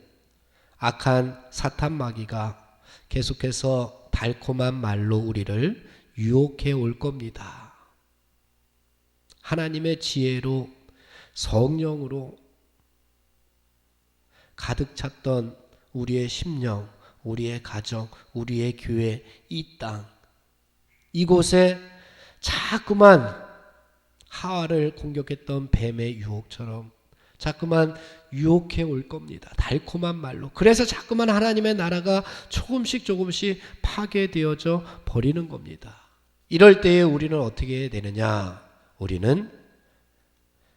악한 사탄 마귀가 계속해서 달콤한 말로 우리를 유혹해 올 겁니다. 하나님의 지혜로 성령으로 가득 찼던 우리의 심령, 우리의 가정, 우리의 교회, 이 땅, 이곳에 자꾸만 하와를 공격했던 뱀의 유혹처럼 자꾸만 유혹해 올 겁니다. 달콤한 말로. 그래서 자꾸만 하나님의 나라가 조금씩 파괴되어져 버리는 겁니다. 이럴 때에 우리는 어떻게 해야 되느냐? 우리는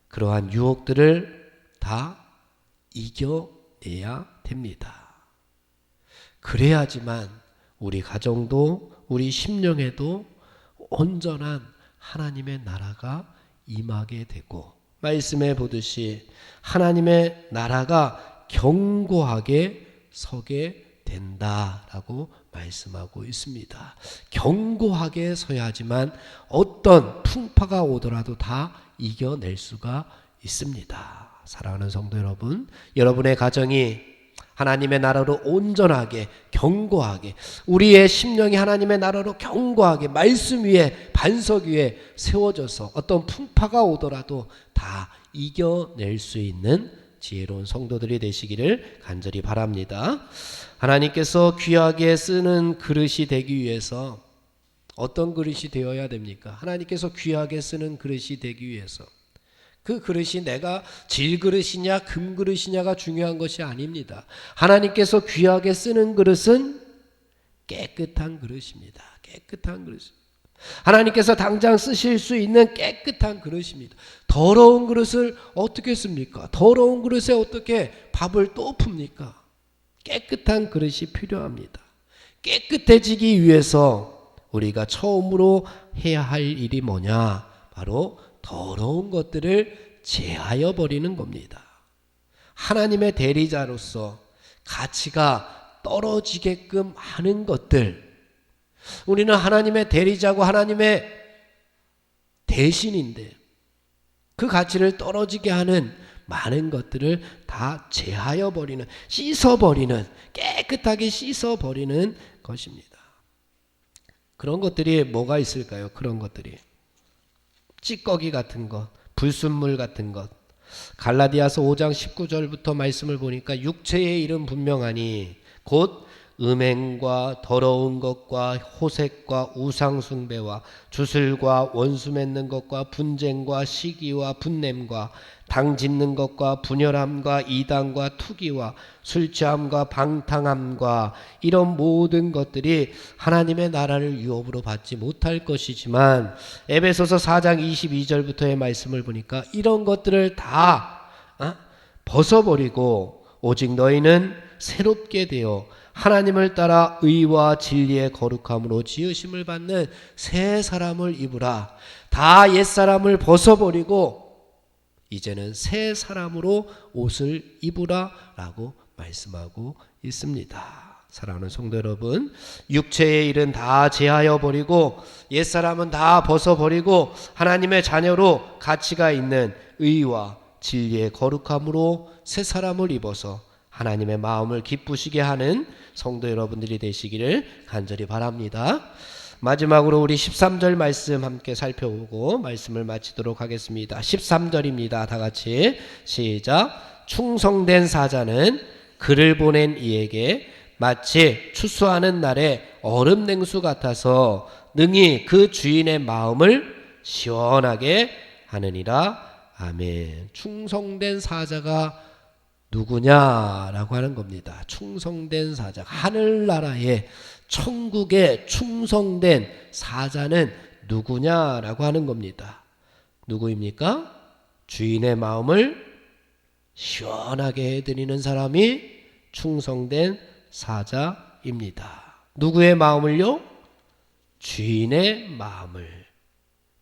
그러한 유혹들을 다 이겨내야 됩니다. 그래야지만 우리 가정도 우리 심령에도 온전한 하나님의 나라가 임하게 되고 말씀해 보듯이 하나님의 나라가 견고하게 서게 된다라고 말씀하고 있습니다. 견고하게 서야지만 어떤 풍파가 오더라도 다 이겨낼 수가 있습니다. 사랑하는 성도 여러분, 여러분의 가정이 하나님의 나라로 온전하게 견고하게 우리의 심령이 하나님의 나라로 견고하게 말씀 위에 반석 위에 세워져서 어떤 풍파가 오더라도 다 이겨낼 수 있는 지혜로운 성도들이 되시기를 간절히 바랍니다. 하나님께서 귀하게 쓰는 그릇이 되기 위해서 어떤 그릇이 되어야 됩니까? 하나님께서 귀하게 쓰는 그릇이 되기 위해서 그 그릇이 내가 질그릇이냐 금그릇이냐가 중요한 것이 아닙니다. 하나님께서 귀하게 쓰는 그릇은 깨끗한 그릇입니다. 깨끗한 그릇. 하나님께서 당장 쓰실 수 있는 깨끗한 그릇입니다. 더러운 그릇을 어떻게 씁니까? 더러운 그릇에 어떻게 밥을 또 풉니까? 깨끗한 그릇이 필요합니다. 깨끗해지기 위해서 우리가 처음으로 해야 할 일이 뭐냐? 바로 더러운 것들을 제하여 버리는 겁니다. 하나님의 대리자로서 가치가 떨어지게끔 하는 것들, 우리는 하나님의 대리자고 하나님의 대신인데 그 가치를 떨어지게 하는 많은 것들을 다 제하여 버리는, 씻어버리는, 깨끗하게 씻어버리는 것입니다. 그런 것들이 뭐가 있을까요? 그런 것들이 찌꺼기 같은 것, 불순물 같은 것. 갈라디아서 5장 19절부터 말씀을 보니까 육체의 일은 분명하니 곧 음행과 더러운 것과 호색과 우상숭배와 주술과 원수 맺는 것과 분쟁과 시기와 분냄과 당 짓는 것과 분열함과 이단과 투기와 술 취함과 방탕함과 이런 모든 것들이 하나님의 나라를 유업으로 받지 못할 것이지만 에베소서 4장 22절부터의 말씀을 보니까 이런 것들을 다 벗어버리고 오직 너희는 새롭게 되어 하나님을 따라 의와 진리의 거룩함으로 지으심을 받는 새 사람을 입으라. 다 옛사람을 벗어버리고 이제는 새 사람으로 옷을 입으라 라고 말씀하고 있습니다. 사랑하는 성도 여러분, 육체의 일은 다 제하여 버리고 옛사람은 다 벗어버리고 하나님의 자녀로 가치가 있는 의와 진리의 거룩함으로 새 사람을 입어서 하나님의 마음을 기쁘시게 하는 성도 여러분들이 되시기를 간절히 바랍니다. 마지막으로 우리 13절 말씀 함께 살펴보고 말씀을 마치도록 하겠습니다. 13절입니다. 다 같이 시작. 충성된 사자는 그를 보낸 이에게 마치 추수하는 날에 얼음 냉수 같아서 능히 그 주인의 마음을 시원하게 하느니라. 아멘. 충성된 사자가 누구냐라고 하는 겁니다. 충성된 사자, 하늘나라의 천국의 충성된 사자는 누구냐라고 하는 겁니다. 누구입니까? 주인의 마음을 시원하게 해드리는 사람이 충성된 사자입니다. 누구의 마음을요? 주인의 마음을.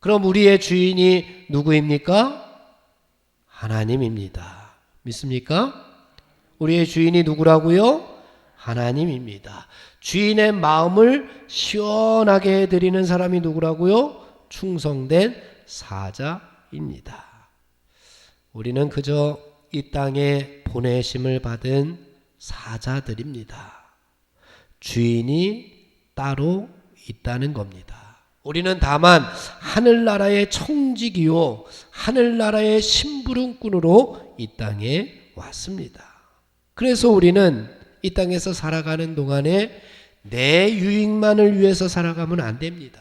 그럼 우리의 주인이 누구입니까? 하나님입니다. 믿습니까? 우리의 주인이 누구라고요? 하나님입니다. 주인의 마음을 시원하게 해드리는 사람이 누구라고요? 충성된 사자입니다. 우리는 그저 이 땅에 보내심을 받은 사자들입니다. 주인이 따로 있다는 겁니다. 우리는 다만 하늘나라의 청지기요, 하늘나라의 심부름꾼으로 이 땅에 왔습니다. 그래서 우리는 이 땅에서 살아가는 동안에 내 유익만을 위해서 살아가면 안 됩니다.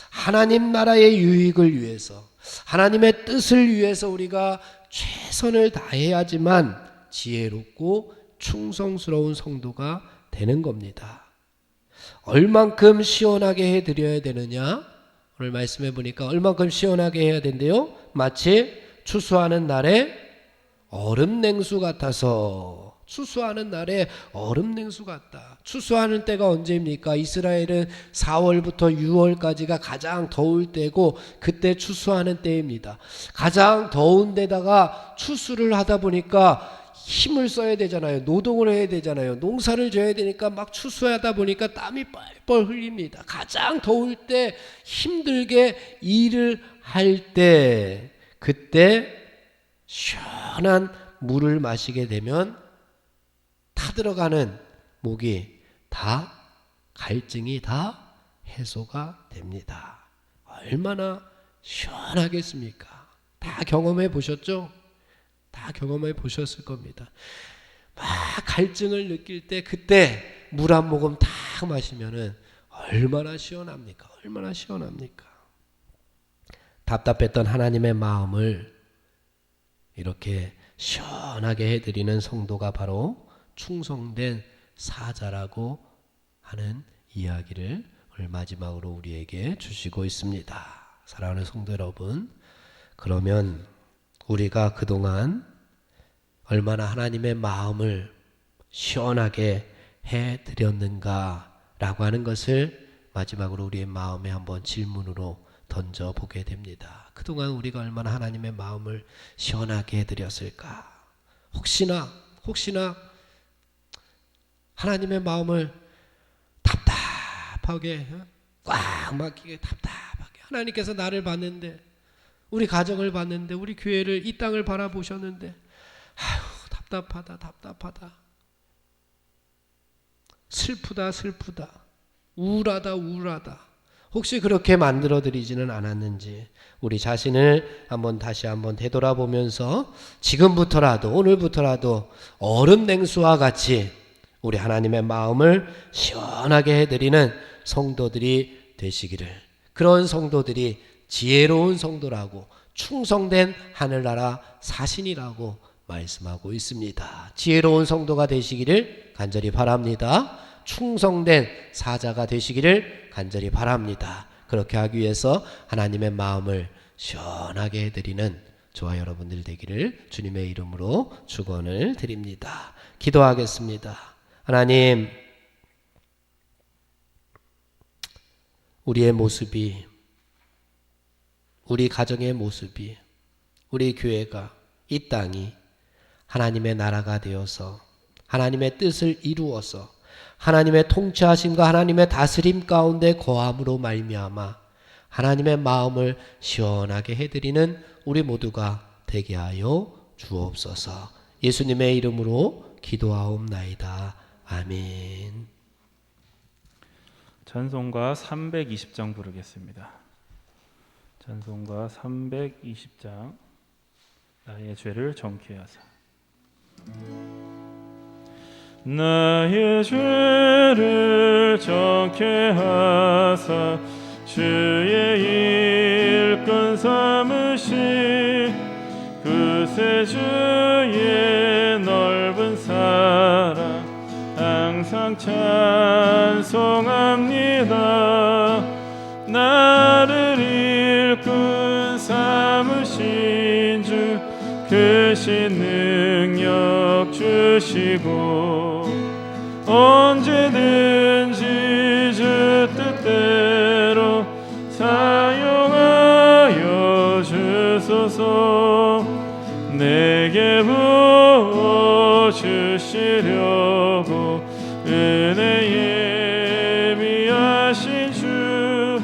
하나님 나라의 유익을 위해서, 하나님의 뜻을 위해서 우리가 최선을 다해야지만 지혜롭고 충성스러운 성도가 되는 겁니다. 얼만큼 시원하게 해드려야 되느냐? 오늘 말씀해 보니까 얼만큼 시원하게 해야 된대요? 마치 추수하는 날에 얼음 냉수 같아서. 추수하는 날에 얼음 냉수 같다. 추수하는 때가 언제입니까? 이스라엘은 4월부터 6월까지가 가장 더울 때고 그때 추수하는 때입니다. 가장 더운 데다가 추수를 하다 보니까 힘을 써야 되잖아요. 노동을 해야 되잖아요. 농사를 져야 되니까 막 추수하다 보니까 땀이 뻘뻘 흘립니다. 가장 더울 때 힘들게 일을 할 때, 그때 시원한 물을 마시게 되면 타들어가는 목이 다, 갈증이 다 해소가 됩니다. 얼마나 시원하겠습니까? 다 경험해 보셨죠? 다 경험해 보셨을 겁니다. 막 갈증을 느낄 때 그때 물 한 모금 딱 마시면은 얼마나 시원합니까? 얼마나 시원합니까? 답답했던 하나님의 마음을 이렇게 시원하게 해드리는 성도가 바로 충성된 사자라고 하는 이야기를 오늘 마지막으로 우리에게 주시고 있습니다. 사랑하는 성도 여러분, 그러면 우리가 그동안 얼마나 하나님의 마음을 시원하게 해드렸는가라고 하는 것을 마지막으로 우리의 마음에 한번 질문으로 던져보게 됩니다. 그동안 우리가 얼마나 하나님의 마음을 시원하게 해드렸을까? 혹시나 하나님의 마음을 답답하게, 꽉 막히게 답답하게, 하나님께서 나를 봤는데, 우리 가정을 봤는데, 우리 교회를, 이 땅을 바라보셨는데 아휴 답답하다, 슬프다, 우울하다, 혹시 그렇게 만들어드리지는 않았는지 우리 자신을 다시 한번 되돌아보면서 지금부터라도, 오늘부터라도 얼음 냉수와 같이 우리 하나님의 마음을 시원하게 해드리는 성도들이 되시기를, 그런 성도들이 지혜로운 성도라고, 충성된 하늘나라 사신이라고 말씀하고 있습니다. 지혜로운 성도가 되시기를 간절히 바랍니다. 충성된 사자가 되시기를 간절히 바랍니다. 그렇게 하기 위해서 하나님의 마음을 시원하게 해드리는 저와 여러분들 되기를 주님의 이름으로 축원을 드립니다. 기도하겠습니다. 하나님, 우리의 모습이, 우리 가정의 모습이, 우리 교회가, 이 땅이 하나님의 나라가 되어서 하나님의 뜻을 이루어서 하나님의 통치하심과 하나님의 다스림 가운데 거함으로 말미암아 하나님의 마음을 시원하게 해드리는 우리 모두가 되게 하여 주옵소서. 예수님의 이름으로 기도하옵나이다. 아멘. 찬송가 320장 부르겠습니다. 찬송가 320장, 나의 죄를 정케 하사. 나의 죄를 정케 하사 주의 일 주의 넓은 사랑 항상 찬송합니다. 나를 일꾼 삼으신 주 크신 능력 주시고 언제든지 주 뜻대로 사용하여 주소서. 내게 부어주시려고 은혜에 예비하신 주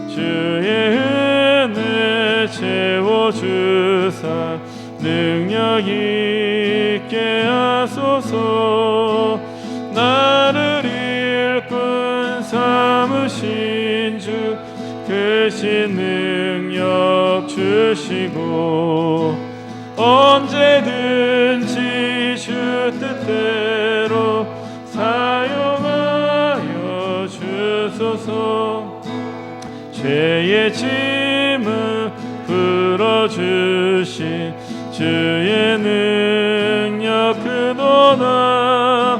주의 은혜 채워주사 능력 있게 하소서. 나를 일꾼 삼으신 주 크신 능력 주시고 언제든지 주 뜻대로 사용하여 주소서. 죄의 짐을 풀어주신 주의 능력 크도다.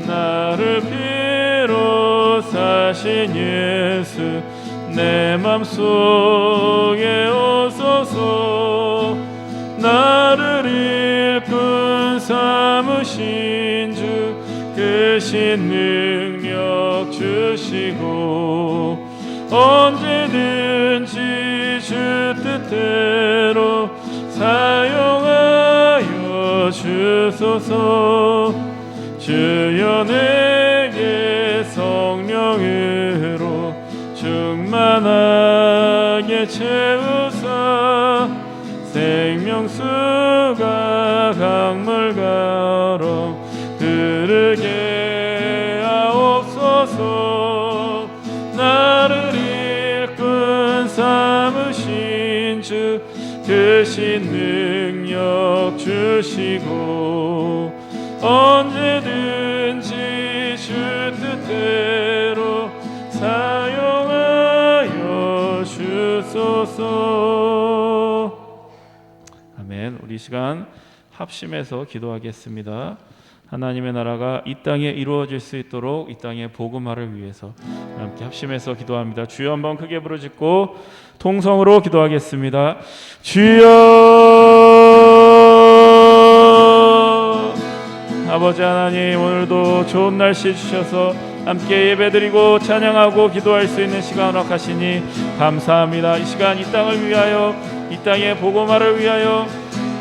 나를 피로 사신 예수 내 맘속에 오소서. 나를 일꾼 삼으신 주 크신 능력 주시고 언제든지 주 뜻대로 사용하여 주소서. 주여 내게 성령으로 충만하게 채우사 생명수가 강물가로 흐르게 하옵소서. 나를 일꾼 삼으신 주 크신 능력 주시고 언제든지 주 뜻대로 사용하여 주소서. 아멘. 우리 시간 합심해서 기도하겠습니다. 하나님의 나라가 이 땅에 이루어질 수 있도록 이 땅의 복음화를 위해서 함께 합심해서 기도합니다. 주여 한번 크게 부르짖고 통성으로 기도하겠습니다. 주여. 아버지 하나님, 오늘도 좋은 날씨 주셔서 함께 예배드리고 찬양하고 기도할 수 있는 시간 허락하시니 감사합니다. 이 시간 이 땅을 위하여, 이 땅의 복음화를 위하여,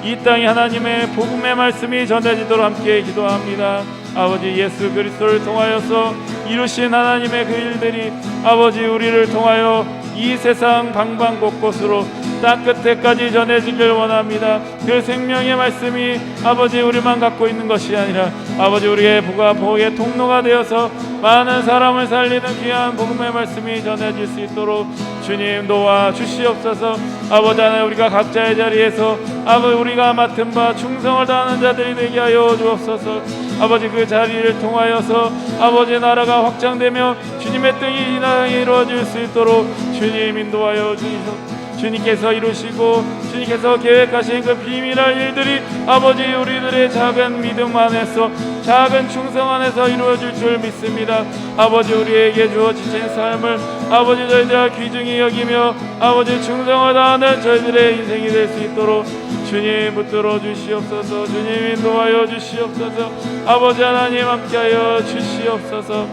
이 땅에 하나님의 복음의 말씀이 전해지도록 함께 기도합니다. 아버지 예수 그리스도를 통하여서 이루신 하나님의 그 일들이 아버지 우리를 통하여 이 세상 방방곳곳으로 땅 끝에까지 전해지길 원합니다. 그 생명의 말씀이 아버지 우리만 갖고 있는 것이 아니라 아버지 우리의 부가 복의 통로가 되어서 많은 사람을 살리는 귀한 복음의 말씀이 전해질 수 있도록 주님 도와 주시옵소서. 아버지 하나님, 우리가 각자의 자리에서 아버지 우리가 맡은 바 충성을 다하는 자들이 되게 하여 주옵소서. 아버지 그 자리를 통하여서 아버지 나라가 확장되며 주님의 뜻이 이 땅에 이루어질 수 있도록 주님 인도하여 주시옵소서. 주님께서 이루시고 주님께서 계획하신 그 비밀한 일들이 아버지 우리들의 작은 믿음 안에서, 작은 충성 안에서 이루어질 줄 믿습니다. 아버지 우리에게 주어지신 삶을 아버지 저희들아 귀중히 여기며 아버지 충성을 다하는 저희들의 인생이 될 수 있도록 주님 붙들어 주시옵소서. 주님 인도하여 주시옵소서. 아버지 하나님 함께하여 주시옵소서.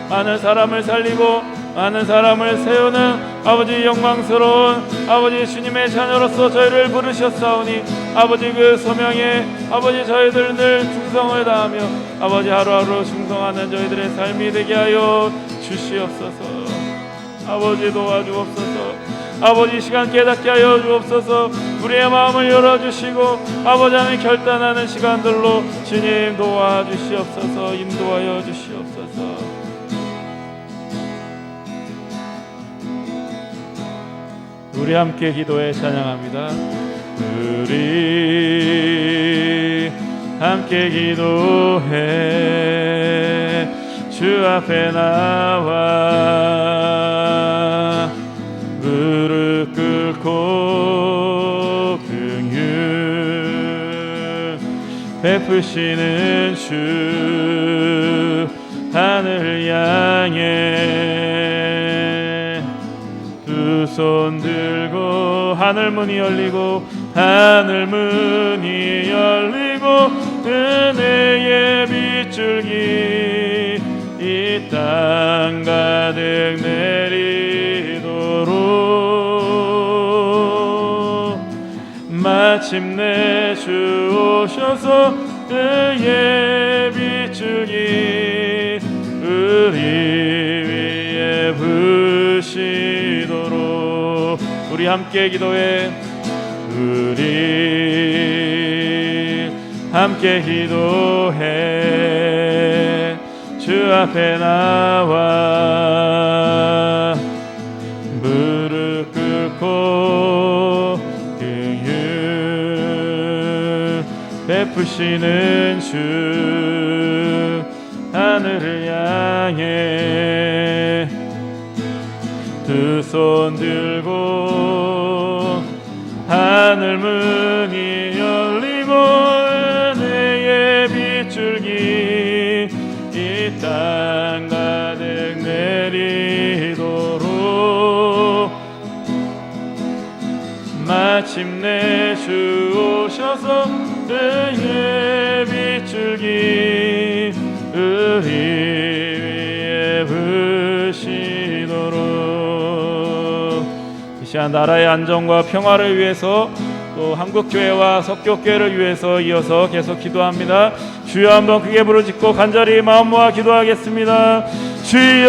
많은 사람을 살리고 많은 사람을 세우는 아버지 영광스러운 아버지 주님의 자녀로서 저희를 부르셨사오니 아버지 그 소명에 아버지 저희들 늘 충성을 다하며 아버지 하루하루 충성하는 저희들의 삶이 되게 하여 주시옵소서. 아버지 도와주옵소서. 아버지 시간 깨닫게 하여 주옵소서. 우리의 마음을 열어주시고 아버지 하나님 결단하는 시간들로 주님 도와주시옵소서. 인도하여 주시옵소서. 우리 함께 기도해 찬양합니다. 우리 함께 기도해 주 앞에 나와 무릎 꿇고 긍휼 베푸시는 주 하늘 향해 두 손 들고 하늘 문이 열리고 하늘 문이 열리고 은혜의 빗줄기 이 땅 가득 내리도록 마침내 주 오셔서 그의 빗줄기 우리 위에 부시도록 우리 함께 기도해 우리 함께 기도해 주 앞에 나와 무릎 꿇고 긍휼 베푸시는 주 하늘을 향해 두 손 들고 하늘 문이 열리고 은혜의 빗줄기 이 땅 가득 내리도록 마침내 주 오셔서 그의 빗줄기 우리 위에 부시도록 이 시간 나라의 안정과 평화를 위해서 또 한국교회와 석교교회를 위해서 이어서 계속 기도합니다. 주여 한번 크게 부르짖고 간절히 마음 모아 기도하겠습니다. 주여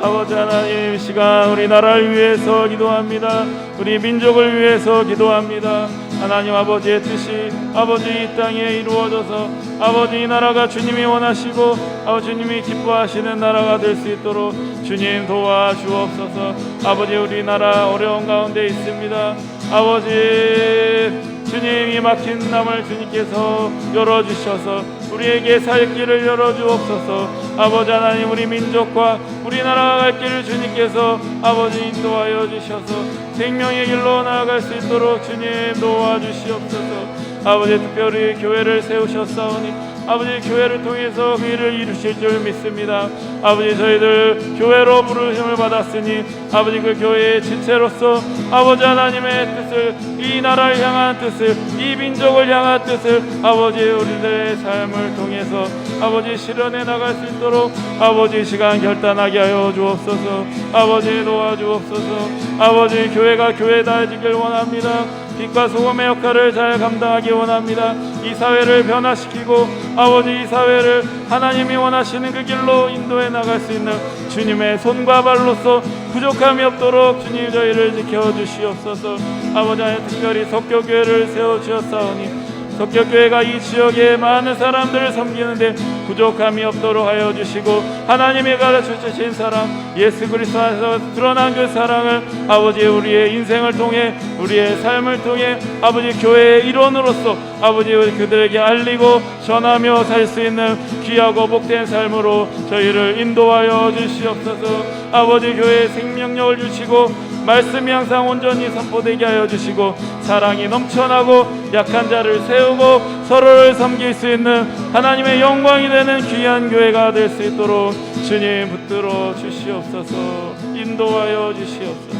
아버지 하나님 시간 우리 나라를 위해서 기도합니다. 우리 민족을 위해서 기도합니다. 하나님 아버지의 뜻이 아버지 이 땅에 이루어져서 아버지 이 나라가 주님이 원하시고 아버지 주님이 기뻐하시는 나라가 될 수 있도록 주님 도와주옵소서. 아버지 우리나라 어려운 가운데 있습니다. 아버지 주님 이 막힌 담을 주님께서 열어주셔서 우리에게 살 길을 열어주옵소서. 아버지 하나님 우리 민족과 우리나라가 갈 길을 주님께서 아버지 인도하여 주셔서 생명의 길로 나아갈 수 있도록 주님 도와주시옵소서. 아버지 특별히 교회를 세우셨사오니 아버지 교회를 통해서 그 일을 이루실 줄 믿습니다. 아버지 저희들 교회로 부르심을 받았으니 아버지 그 교회의 지체로서 아버지 하나님의 뜻을 이 나라를 향한 뜻을 이 민족을 향한 뜻을 아버지 우리들의 삶을 통해서 아버지 실현해 나갈 수 있도록 아버지 시간 결단하게 하여 주옵소서. 아버지 도와주옵소서. 아버지 교회가 교회다 해지길 원합니다. 빛과 소금의 역할을 잘 감당하기 원합니다. 이 사회를 변화시키고 아버지 이 사회를 하나님이 원하시는 그 길로 인도해 나갈 수 있는 주님의 손과 발로서 부족함이 없도록 주님 저희를 지켜주시옵소서. 아버지 하나님 특별히 석교교회를 세워주셨사오니 석교교회가 이 지역에 많은 사람들을 섬기는데 부족함이 없도록 하여 주시고 하나님이 가르쳐 주신 사랑 예수 그리스도 안에서 드러난 그 사랑을 아버지 우리의 인생을 통해 우리의 삶을 통해 아버지 교회의 일원으로서 아버지 그들에게 알리고 전하며 살 수 있는 귀하고 복된 삶으로 저희를 인도하여 주시옵소서. 아버지 교회에 생명력을 주시고 말씀이 항상 온전히 선포되게 하여 주시고 사랑이 넘쳐나고 약한 자를 세우고 서로를 섬길 수 있는 하나님의 영광이 되는 귀한 교회가 될 수 있도록 주님 붙들어 주시옵소서. 인도하여 주시옵소서.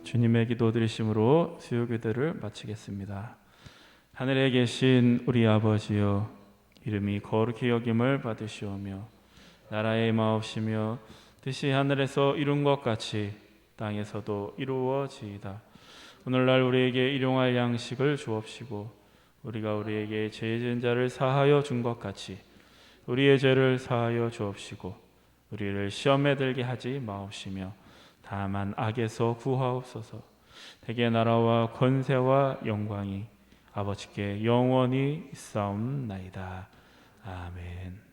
주님의 기도 드리심으로 수요기도를 마치겠습니다. 하늘에 계신 우리 아버지여 이름이 거룩히 여김을 받으시오며 나라의 임하옵시며 뜻이 하늘에서 이룬 것 같이 땅에서도 이루어지이다. 오늘날 우리에게 일용할 양식을 주옵시고 우리가 우리에게 죄 지은 자를 사하여 준 것 같이 우리의 죄를 사하여 주옵시고 우리를 시험에 들게 하지 마옵시며 다만 악에서 구하옵소서. 대개 나라와 권세와 영광이 아버지께 영원히 있사옵나이다. 아멘.